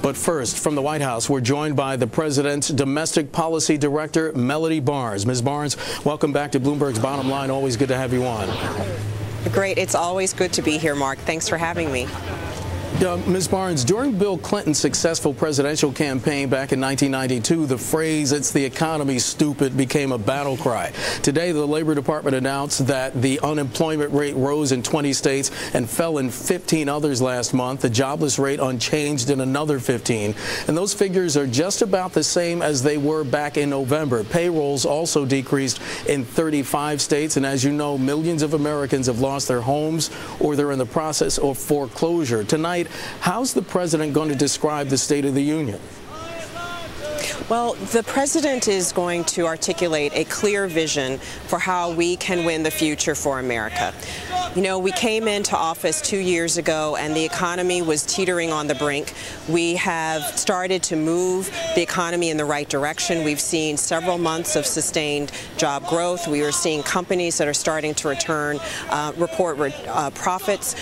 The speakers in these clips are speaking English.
But first, from the White House, we're joined by the President's Domestic Policy Director, Melody Barnes. Ms. Barnes, welcome back to Bloomberg's Bottom Line. Always good to have you on. Great. It's always good to be here, Mark. Thanks for having me. Ms. Barnes, during Bill Clinton's successful presidential campaign back in 1992, the phrase, "It's the economy, stupid," became a battle cry. Today, the Labor Department announced that the unemployment rate rose in 20 states and fell in 15 others last month. The jobless rate unchanged in another 15. And those figures are just about the same as they were back in November. Payrolls also decreased in 35 states. And as you know, millions of Americans have lost their homes or they're in the process of foreclosure. Tonight, how's the president going to describe the State of the Union? Well, the president is going to articulate a clear vision for how we can win the future for America. You know, we came into office 2 years ago and the economy was teetering on the brink. We have started to move the economy in the right direction. We've seen several months of sustained job growth. We are seeing companies that are starting to report profits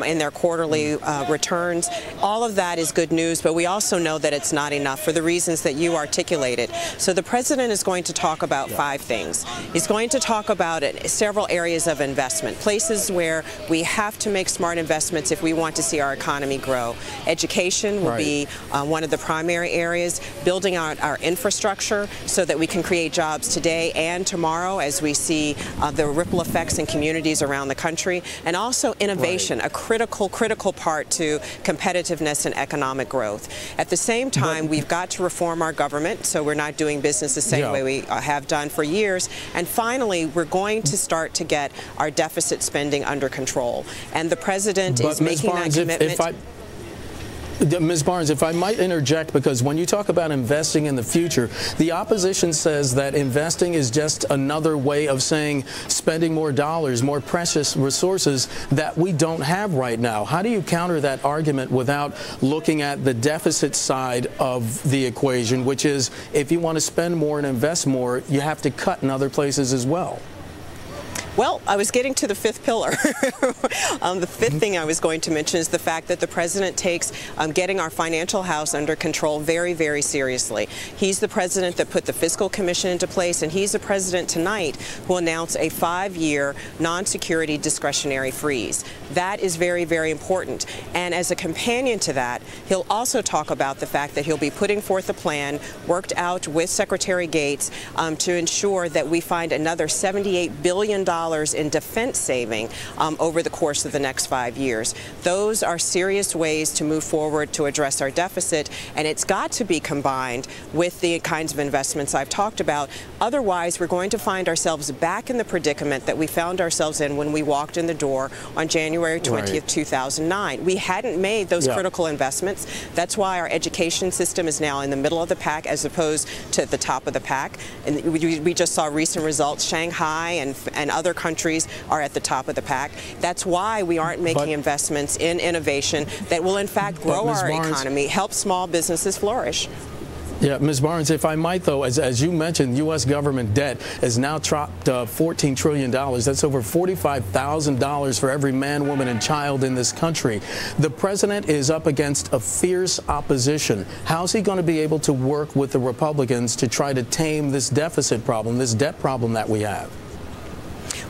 in their quarterly returns. All of that is good news, but we also know that it's not enough for the reasons that you articulated. So the president is going to talk about 5 things. He's going to talk about several areas of investment, places where we have to make smart investments if we want to see our economy grow. Education will be one of the primary areas, building out our infrastructure so that we can create jobs today and tomorrow as we see the ripple effects in communities around the country, and also innovation, a critical part to competitiveness and economic growth. At the same time, we've got to reform our government so we're not doing business the same way we have done for years. And finally, we're going to start to get our deficit spending under control. And the president is making that commitment. Ms. Barnes, if I might interject, because when you talk about investing in the future, the opposition says that investing is just another way of saying spending more dollars, more precious resources that we don't have right now. How do you counter that argument without looking at the deficit side of the equation, which is if you want to spend more and invest more, you have to cut in other places as well? Well, I was getting to the 5th pillar. The 5th thing I was going to mention is the fact that the president takes getting our financial house under control very, very seriously. He's the president that put the Fiscal Commission into place, and he's the president tonight who announced a 5-year non-security discretionary freeze. That is very, very important. And as a companion to that, he'll also talk about the fact that he'll be putting forth a plan worked out with Secretary Gates to ensure that we find another $78 billion in defense saving over the course of the next 5 years. Those are serious ways to move forward to address our deficit, and it's got to be combined with the kinds of investments I've talked about. Otherwise, we're going to find ourselves back in the predicament that we found ourselves in when we walked in the door on January 20th, 2009. We hadn't made those critical investments. That's why our education system is now in the middle of the pack as opposed to the top of the pack. And we just saw recent results. Shanghai and other countries are at the top of the pack. That's why we aren't making investments in innovation that will in fact grow our economy, help small businesses flourish. Yeah, Ms. Barnes, if I might, though, as you mentioned, U.S. government debt has now topped $14 trillion. That's over $45,000 for every man, woman, and child in this country. The president is up against a fierce opposition. How's he going to be able to work with the Republicans to try to tame this deficit problem, this debt problem that we have?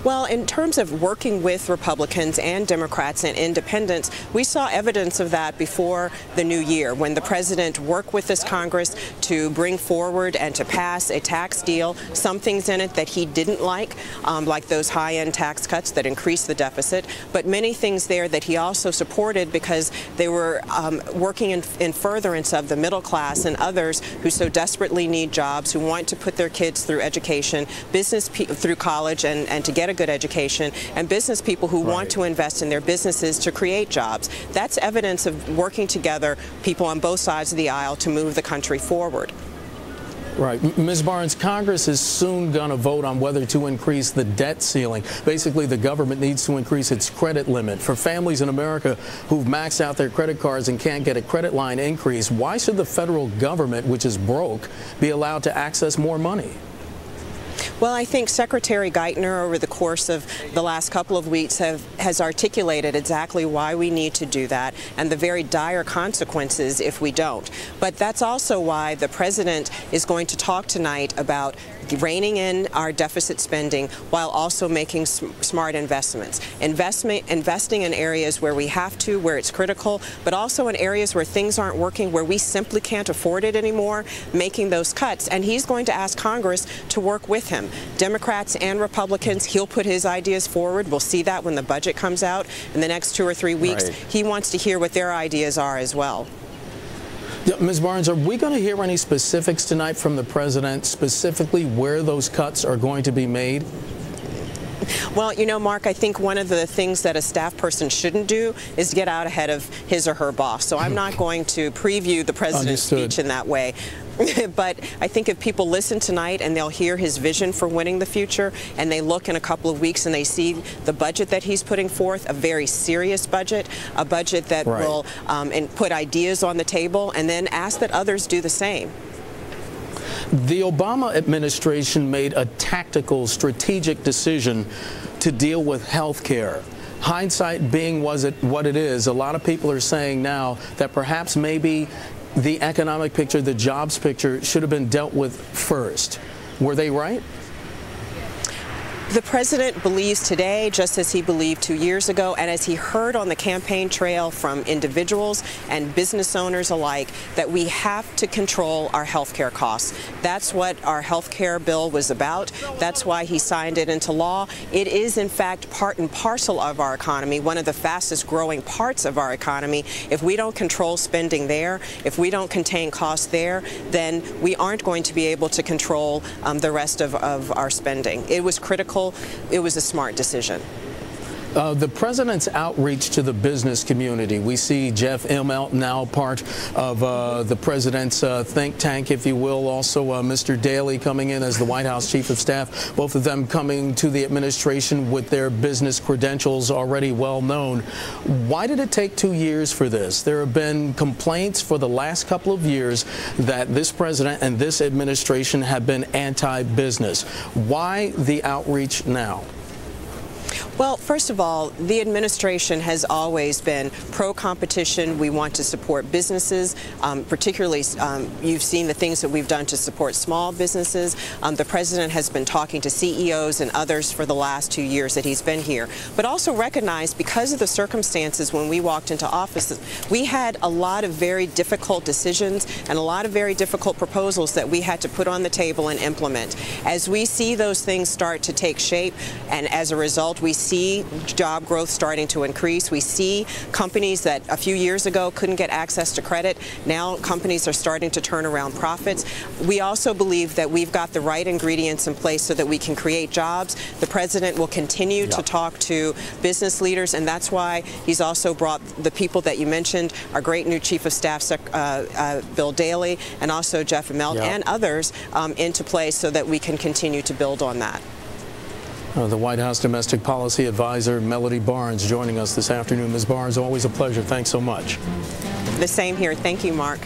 Well, in terms of working with Republicans and Democrats and independents, we saw evidence of that before the new year when the president worked with this Congress to bring forward and to pass a tax deal, some things in it that he didn't like those high-end tax cuts that increased the deficit, but many things there that he also supported because they were working in furtherance of the middle class and others who so desperately need jobs, who want to put their kids through education, business through college and to get a good education, and business people who want to invest in their businesses to create jobs. That's evidence of working together, people on both sides of the aisle, to move the country forward. Right. Ms. Barnes, Congress is soon going to vote on whether to increase the debt ceiling. Basically, the government needs to increase its credit limit. For families in America who've maxed out their credit cards and can't get a credit line increase, why should the federal government, which is broke, be allowed to access more money? Well, I think Secretary Geithner over the course of the last couple of weeks has articulated exactly why we need to do that and the very dire consequences if we don't. But that's also why the President is going to talk tonight about reining in our deficit spending while also making smart investments. Investing in areas where we have to, where it's critical, but also in areas where things aren't working, where we simply can't afford it anymore, making those cuts. And he's going to ask Congress to work with him. Democrats and Republicans, he'll put his ideas forward. We'll see that when the budget comes out in the next 2 or 3 weeks. Right. He wants to hear what their ideas are as well. Yeah, Ms. Barnes, are we going to hear any specifics tonight from the President, specifically where those cuts are going to be made? Well, you know, Mark, I think one of the things that a staff person shouldn't do is get out ahead of his or her boss. So I'm not going to preview the President's speech in that way. But I think if people listen tonight and they'll hear his vision for winning the future, and they look in a couple of weeks and they see the budget that he's putting forth, a very serious budget, a budget that will and put ideas on the table, and then ask that others do the same. The Obama administration made a tactical, strategic decision to deal with health care. Hindsight being what it is, a lot of people are saying now that perhaps maybe the economic picture, the jobs picture, should have been dealt with first. Were they right? The President believes today, just as he believed 2 years ago, and as he heard on the campaign trail from individuals and business owners alike, that we have to control our health care costs. That's what our health care bill was about. That's why he signed it into law. It is, in fact, part and parcel of our economy, one of the fastest growing parts of our economy. If we don't control spending there, if we don't contain costs there, then we aren't going to be able to control the rest of our spending. It was critical. It was a smart decision. The President's outreach to the business community. We see Jeff Immelt now part of the President's think tank, if you will. Also, Mr. Daley coming in as the White House Chief of Staff. Both of them coming to the administration with their business credentials already well known. Why did it take 2 years for this? There have been complaints for the last couple of years that this President and this administration have been anti-business. Why the outreach now? Well, first of all, the administration has always been pro-competition. We want to support businesses, particularly you've seen the things that we've done to support small businesses. The President has been talking to CEOs and others for the last 2 years that he's been here, but also recognized because of the circumstances when we walked into office, we had a lot of very difficult decisions and a lot of very difficult proposals that we had to put on the table and implement. As we see those things start to take shape, and as a result, we see job growth starting to increase. We see companies that a few years ago couldn't get access to credit. Now companies are starting to turn around profits. We also believe that we've got the right ingredients in place so that we can create jobs. The President will continue to talk to business leaders, and that's why he's also brought the people that you mentioned, our great new Chief of Staff, Bill Daley, and also Jeff Immelt and others into place so that we can continue to build on that. The White House Domestic Policy Advisor, Melody Barnes, joining us this afternoon. Ms. Barnes, always a pleasure. Thanks so much. The same here. Thank you, Mark.